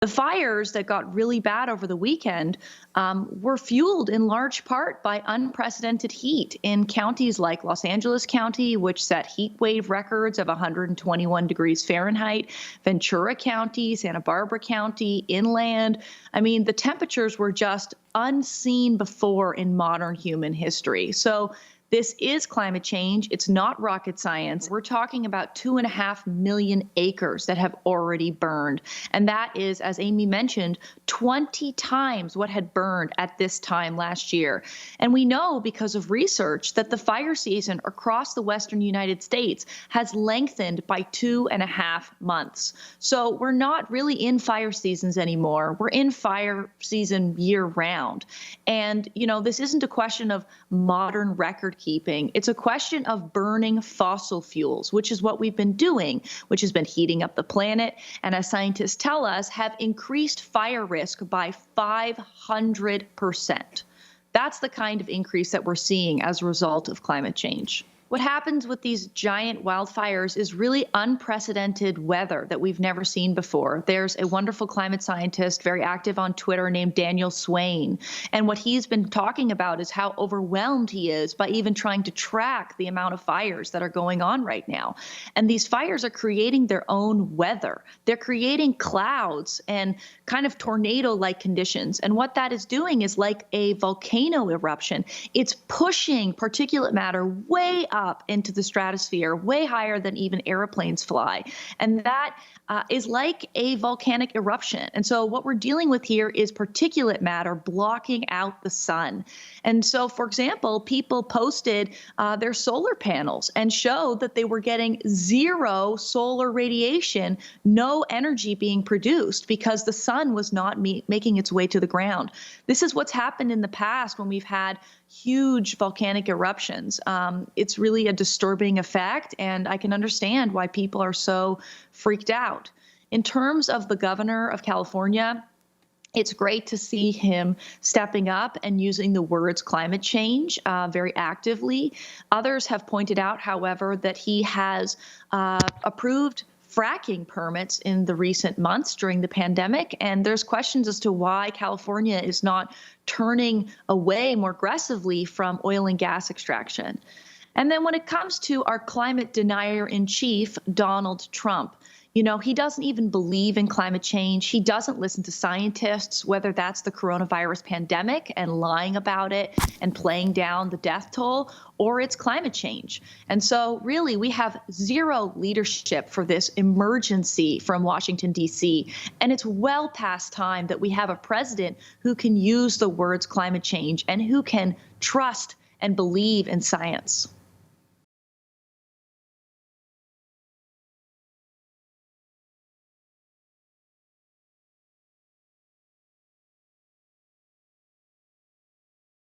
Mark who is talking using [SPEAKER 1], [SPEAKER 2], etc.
[SPEAKER 1] The fires that got really bad over the weekend were fueled in large part by unprecedented heat in counties like Los Angeles County, which set heat wave records of 121 degrees Fahrenheit, Ventura County, Santa Barbara County, inland. I mean, the temperatures were just unseen before in modern human history. So this is climate change. It's not rocket science. We're talking about 2.5 million acres that have already burned. And that is, as Amy mentioned, 20 times what had burned at this time last year. And we know because of research that the fire season across the western United States has lengthened by 2.5 months. So we're not really in fire seasons anymore. We're in fire season year round. And, this isn't a question of modern record keeping. It's a question of burning fossil fuels, which is what we've been doing, which has been heating up the planet, and as scientists tell us, have increased fire risk by 500%. That's the kind of increase that we're seeing as a result of climate change. What happens with these giant wildfires is really unprecedented weather that we've never seen before. There's a wonderful climate scientist, very active on Twitter, named Daniel Swain. And what he's been talking about is how overwhelmed he is by even trying to track the amount of fires that are going on right now. And these fires are creating their own weather. They're creating clouds and kind of tornado-like conditions. And what that is doing is like a volcano eruption. It's pushing particulate matter way up into the stratosphere, way higher than even airplanes fly. And that is like a volcanic eruption. And so what we're dealing with here is particulate matter blocking out the sun. And so, for example, people posted their solar panels and showed that they were getting zero solar radiation, no energy being produced because the sun was not making its way to the ground. This is what's happened in the past when we've had huge volcanic eruptions. It's really a disturbing effect, and I can understand why people are so freaked out. In terms of the governor of California, it's great to see him stepping up and using the words climate change very actively. Others have pointed out, however, that he has approved fracking permits in the recent months during the pandemic. And there's questions as to why California is not turning away more aggressively from oil and gas extraction. And then when it comes to our climate denier in chief, Donald Trump, he doesn't even believe in climate change. He doesn't listen to scientists, whether that's the coronavirus pandemic and lying about it and playing down the death toll, or it's climate change. And so really, we have zero leadership for this emergency from Washington, D.C. And it's well past time that we have a president who can use the words climate change and who can trust and believe in science.